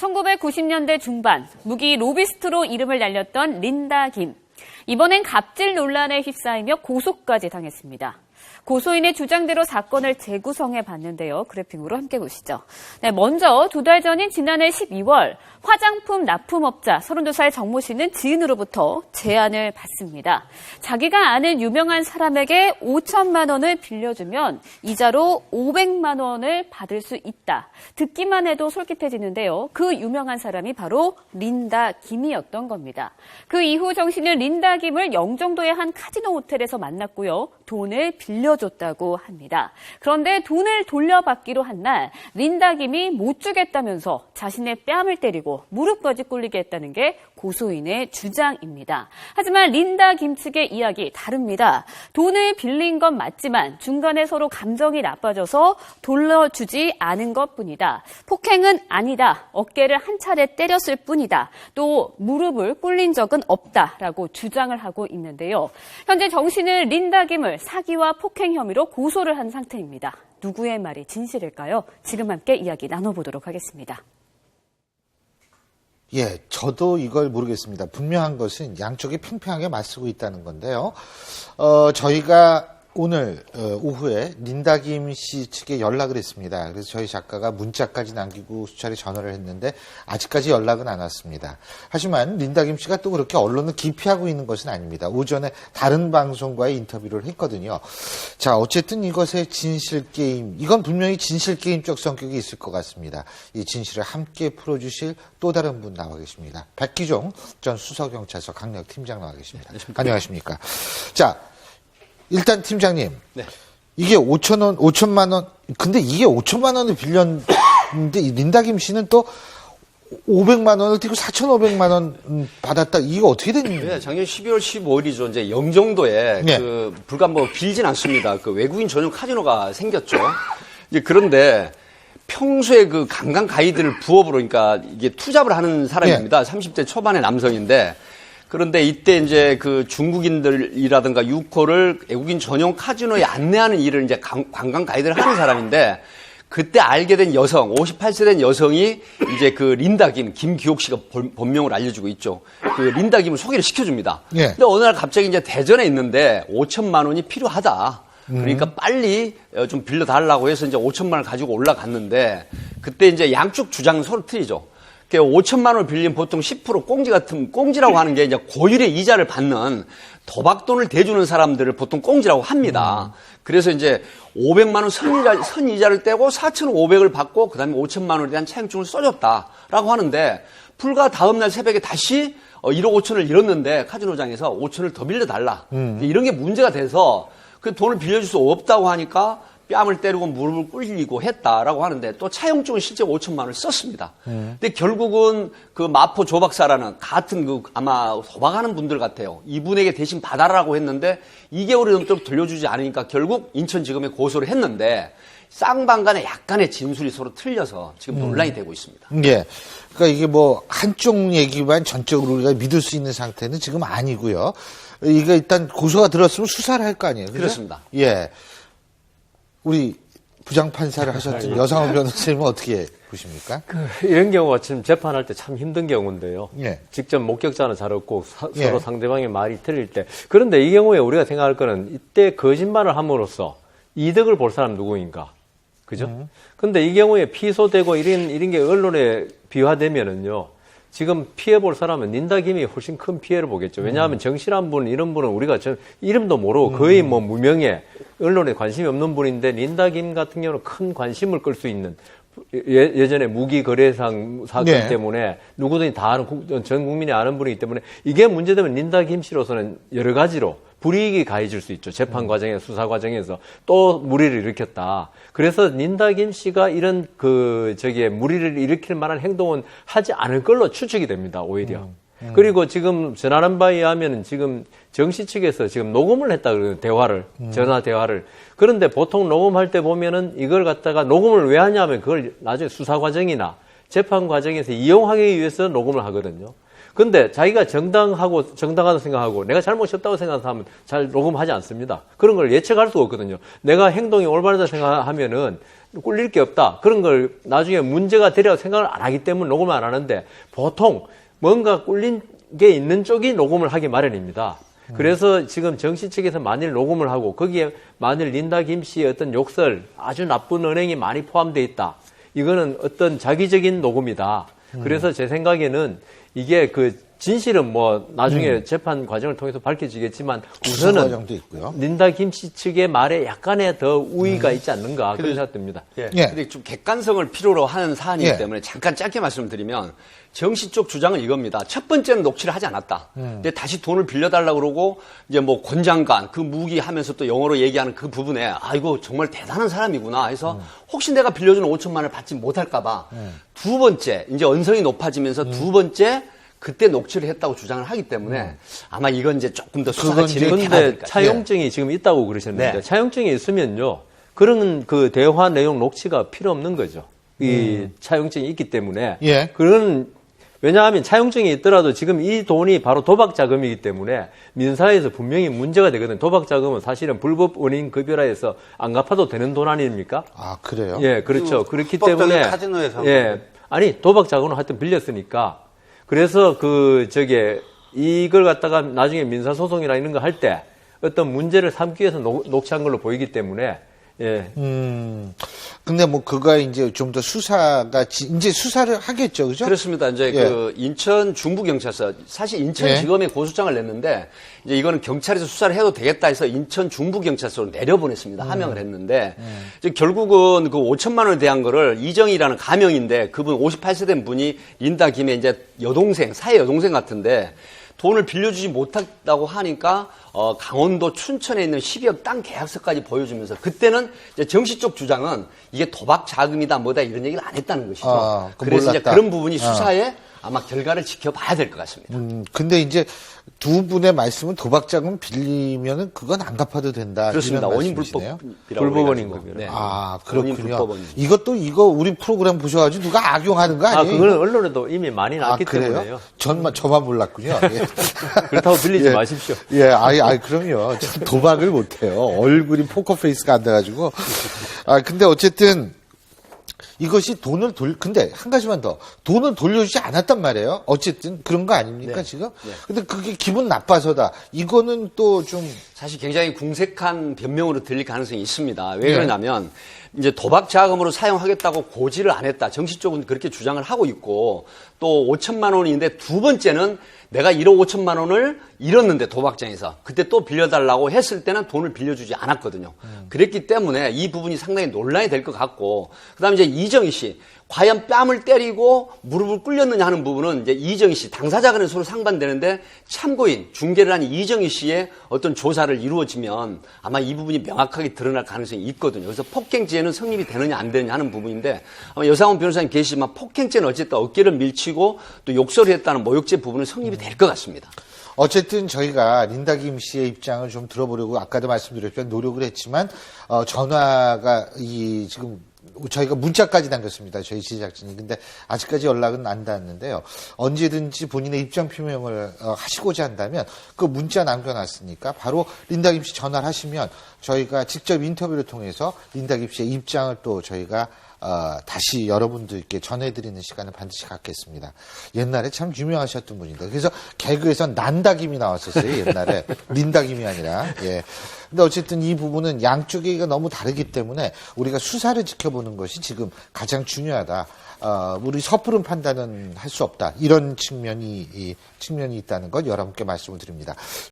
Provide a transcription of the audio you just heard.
1990년대 중반 무기 로비스트로 이름을 날렸던 린다 김. 이번엔 갑질 논란에 휩싸이며 고소까지 당했습니다. 고소인의 주장대로 사건을 재구성해 봤는데요. 그래픽으로 함께 보시죠. 네, 먼저 2달 전인 지난해 12월 화장품 납품업자 32살 정모 씨는 지인으로부터 제안을 받습니다. 자기가 아는 유명한 사람에게 5천만 원을 빌려주면 이자로 500만 원을 받을 수 있다. 듣기만 해도 솔깃해지는데요. 그 유명한 사람이 바로 린다 김이었던 겁니다. 그 이후 정 씨는 린다 김을 영종도의 한 카지노 호텔에서 만났고요. 돈을 빌려줬다고 합니다. 그런데 돈을 돌려받기로 한 날 린다 김이 못 주겠다면서 자신의 뺨을 때리고 무릎까지 꿇리게 했다는 게 고소인의 주장입니다. 하지만 린다 김 측의 이야기 다릅니다. 돈을 빌린 건 맞지만 중간에 서로 감정이 나빠져서 돌려주지 않은 것뿐이다. 폭행은 아니다. 어깨를 한 차례 때렸을 뿐이다. 또 무릎을 꿇린 적은 없다라고 주장을 하고 있는데요. 현재 정 씨는 린다 김을 사기와 폭행 혐의로 고소를 한 상태입니다. 누구의 말이 진실일까요? 지금 함께 이야기 나눠보도록 하겠습니다. 예, 저도 이걸 모르겠습니다. 분명한 것은 양쪽이 팽팽하게 맞서고 있다는 건데요. 저희가 오늘 오후에 린다 김 씨 측에 연락을 했습니다. 그래서 저희 작가가 문자까지 남기고 수차례 전화를 했는데 아직까지 연락은 안 왔습니다. 하지만 린다 김 씨가 또 그렇게 언론을 기피하고 있는 것은 아닙니다. 오전에 다른 방송과의 인터뷰를 했거든요. 자, 어쨌든 이것의 진실게임, 이건 분명히 진실게임적 성격이 있을 것 같습니다. 이 진실을 함께 풀어주실 또 다른 분 나와 계십니다. 백기종 전 수서경찰서 강력팀장 나와 계십니다. 안녕하십니까. 자, 일단 팀장님, 네. 이게 5천만 원, 근데 이게 5천만 원을 빌렸는데 린다 김 씨는 또 500만 원을 띄고 4,500만 원 받았다. 이거 어떻게 된 일이에요? 네, 작년 12월 15일이죠. 이제 영종도에 네. 불과 길진 않습니다. 외국인 전용 카지노가 생겼죠. 이제 그런데 평소에 관광 가이드를 부업으로 그러니까 이게 투잡을 하는 사람입니다. 네. 30대 초반의 남성인데 그런데 이때 이제 중국인들이라든가 유코를 외국인 전용 카지노에 안내하는 일을 이제 관광 가이드를 하는 사람인데 그때 알게 된 여성, 58세 된 여성이 이제 린다 김기옥 씨가 본명을 알려주고 있죠. 린다 김을 소개를 시켜줍니다. 예. 근데 어느 날 갑자기 이제 대전에 있는데 5천만 원이 필요하다. 그러니까 빨리 좀 빌려달라고 해서 이제 5천만 원을 가지고 올라갔는데 그때 이제 양쪽 주장 서로 틀리죠. 5천만 원을 빌리면 보통 10% 꽁지라고 하는 게 이제 고율의 이자를 받는 도박돈을 대주는 사람들을 보통 꽁지라고 합니다. 그래서 이제 500만 원 선이자를 떼고 4,500을 받고 그다음에 5천만 원에 대한 차용증을 써줬다라고 하는데 불과 다음날 새벽에 다시 1억 5천을 잃었는데 카지노장에서 5천을 더 빌려달라. 이런 게 문제가 돼서 그 돈을 빌려줄 수 없다고 하니까 뺨을 때리고 무릎을 꿇리고 했다라고 하는데 또 차용증을 실제 5천만 원을 썼습니다. 근데 결국은 마포 조박사라는 같은 아마 도박하는 분들 같아요. 이분에게 대신 받아라고 했는데 2개월이 넘도록 돌려주지 않으니까 결국 인천지검에 고소를 했는데 쌍방간에 약간의 진술이 서로 틀려서 지금 논란이 되고 있습니다. 예. 그러니까 이게 한쪽 얘기만 전적으로 우리가 믿을 수 있는 상태는 지금 아니고요. 이게 일단 고소가 들었으면 수사를 할 거 아니에요. 그죠? 그렇습니다. 예. 우리 부장판사를 하셨던 여상호 변호사님은 어떻게 보십니까? 이런 경우가 지금 재판할 때 참 힘든 경우인데요. 예. 직접 목격자는 잘 없고 서로 상대방의 말이 틀릴 때. 그런데 이 경우에 우리가 생각할 거는 이때 거짓말을 함으로써 이득을 볼 사람 누구인가. 그죠? 근데 이 경우에 피소되고 이런 게 언론에 비화되면은요. 지금 피해볼 사람은 린다 김이 훨씬 큰 피해를 보겠죠. 왜냐하면 정실한 분, 이런 분은 우리가 이름도 모르고 거의 무명에 언론에 관심이 없는 분인데 린다 김 같은 경우는 큰 관심을 끌 수 있는 예전에 무기 거래상 사건 때문에 누구든지 다 아는 전 국민이 아는 분이기 때문에 이게 문제되면 린다 김 씨로서는 여러 가지로 불이익이 가해질 수 있죠. 재판 과정에서, 수사 과정에서 또 무리를 일으켰다. 그래서 린다 김 씨가 이런 무리를 일으킬 만한 행동은 하지 않을 걸로 추측이 됩니다. 오히려. 그리고 지금 전하는 바에 의하면 지금 정씨 측에서 지금 녹음을 했다 그래요. 대화를. 전화 대화를. 그런데 보통 녹음할 때 보면은 이걸 갖다가 녹음을 왜 하냐면 그걸 나중에 수사 과정이나 재판 과정에서 이용하기 위해서 녹음을 하거든요. 근데 자기가 정당하다고 생각하고 내가 잘못했다고 생각하면 잘 녹음하지 않습니다. 그런 걸 예측할 수가 없거든요. 내가 행동이 올바르다 생각하면은 꿀릴 게 없다. 그런 걸 나중에 문제가 되리라고 생각을 안 하기 때문에 녹음을 안 하는데 보통 뭔가 꿀린 게 있는 쪽이 녹음을 하기 마련입니다. 그래서 지금 정씨 측에서 만일 녹음을 하고 거기에 만일 린다 김 씨의 어떤 욕설, 아주 나쁜 언행이 많이 포함되어 있다. 이거는 어떤 자기적인 녹음이다. 그래서 제 생각에는 이게 그 진실은 뭐 나중에 재판 과정을 통해서 밝혀지겠지만 우선은 과정도 있고요. 린다 김 씨 측의 말에 약간의 더 우위가 있지 않는가 그런 생각됩니다. 예. 예. 근데 좀 객관성을 필요로 하는 사안이기 예. 때문에 잠깐 짧게 말씀드리면 정씨 쪽 주장은 이겁니다. 첫 번째는 녹취를 하지 않았다. 근데 다시 돈을 빌려달라고 그러고 이제 뭐 권장관 그 무기 하면서 또 영어로 얘기하는 그 부분에 아 이거 정말 대단한 사람이구나 해서 혹시 내가 빌려준 5천만 원을 받지 못할까봐 두 번째 이제 언성이 높아지면서 두 번째 그때 녹취를 했다고 주장을 하기 때문에 아마 이건 이제 조금 더 수사가 진행돼야 그런데 될까. 차용증이 지금 있다고 그러셨는데 네. 차용증이 있으면요 그런 그 대화 내용 녹취가 필요 없는 거죠. 이 차용증이 있기 때문에 예. 그런 왜냐하면 차용증이 있더라도 지금 이 돈이 바로 도박 자금이기 때문에 민사에서 분명히 문제가 되거든요. 도박 자금은 사실은 불법 원인 급여라해서 안 갚아도 되는 돈 아닙니까? 아, 그래요? 예, 그렇죠. 그렇기 합법적인 때문에 카지노에서 예, 아니 도박 자금은 하여튼 빌렸으니까 그래서 이걸 갖다가 나중에 민사 소송이나 이런 거 할 때 어떤 문제를 삼기 위해서 녹취한 걸로 보이기 때문에 예. 근데 뭐 그가 이제 좀 더 수사가 이제 수사를 하겠죠, 그죠? 그렇습니다. 이제 예. 그 인천 중부경찰서 사실 인천지검에 고소장을 냈는데 이제 이거는 경찰에서 수사를 해도 되겠다 해서 인천 중부경찰서로 내려보냈습니다. 하명을 했는데 이제 결국은 그 5천만 원에 대한 거를 이정희라는 가명인데 그분 58세 된 분이 린다 김의 이제 여동생, 사회 여동생 같은데 돈을 빌려주지 못했다고 하니까 강원도 춘천에 있는 12억 땅 계약서까지 보여주면서 그때는 이제 정씨 쪽 주장은 이게 도박 자금이다 뭐다 이런 얘기를 안 했다는 것이죠. 아, 그래서 이제 몰랐다. 그런 부분이 수사에 아마 결과를 지켜봐야 될 것 같습니다. 근데 이제 두 분의 말씀은 도박자금 빌리면은 그건 안 갚아도 된다. 그렇습니다. 이런 원인 말씀이시네요. 불법이라고 불법 원인 그래가지고. 급여. 네. 아, 원인 그렇군요. 불법 원인. 이거 우리 프로그램 보셔가지고 누가 악용하는 거 아니에요? 그거는 언론에도 이미 많이 아, 났기 그래요? 때문에요. 저만 몰랐군요. 예. 그렇다고 빌리지 예. 마십시오. 예, 그럼요. 참 도박을 못해요. 얼굴이 포커페이스가 안 돼가지고. 근데 어쨌든, 이것이 근데 한 가지만 더. 돈을 돌려주지 않았단 말이에요. 어쨌든 그런 거 아닙니까, 지금? 근데 그게 기분 나빠서다. 이거는 또 좀. 사실 굉장히 궁색한 변명으로 들릴 가능성이 있습니다. 왜 네. 그러냐면 이제 도박 자금으로 사용하겠다고 고지를 안 했다. 정씨 쪽은 그렇게 주장을 하고 있고 또 5천만 원인데 두 번째는 내가 1억 5천만 원을 잃었는데 도박장에서 그때 또 빌려달라고 했을 때는 돈을 빌려주지 않았거든요. 그랬기 때문에 이 부분이 상당히 논란이 될 것 같고 그다음에 이제 이정희 씨 과연 뺨을 때리고 무릎을 꿇렸느냐 하는 부분은 이제 이정희 씨 당사자 간에 서로 상반되는데 참고인 중개를 한 이정희 씨의 어떤 조사를 이루어지면 아마 이 부분이 명확하게 드러날 가능성이 있거든요. 그래서 폭행죄는 성립이 되느냐 안 되느냐 하는 부분인데 아마 여상원 변호사님 계시지만 폭행죄는 어쨌든 어깨를 밀치고 또 욕설을 했다는 모욕죄 부분은 성립이 될 것 같습니다. 어쨌든 저희가 린다 김 씨의 입장을 좀 들어보려고 아까도 말씀드렸지만 노력을 했지만 전화가 지금 저희가 문자까지 남겼습니다. 저희 제작진이. 근데 아직까지 연락은 안 닿았는데요. 언제든지 본인의 입장 표명을 하시고자 한다면 그 문자 남겨놨으니까 바로 린다 김 씨 전화를 하시면 저희가 직접 인터뷰를 통해서 린다 김 씨의 입장을 또 저희가 다시 여러분들께 전해드리는 시간을 반드시 갖겠습니다. 옛날에 참 유명하셨던 분인데. 그래서 개그에선 난다김이 나왔었어요, 옛날에. 린다김이 아니라. 예. 근데 어쨌든 이 부분은 양쪽의 얘기가 너무 다르기 때문에 우리가 수사를 지켜보는 것이 지금 가장 중요하다. 우리 섣부른 판단은 할 수 없다. 이런 측면이 있다는 것 여러분께 말씀을 드립니다.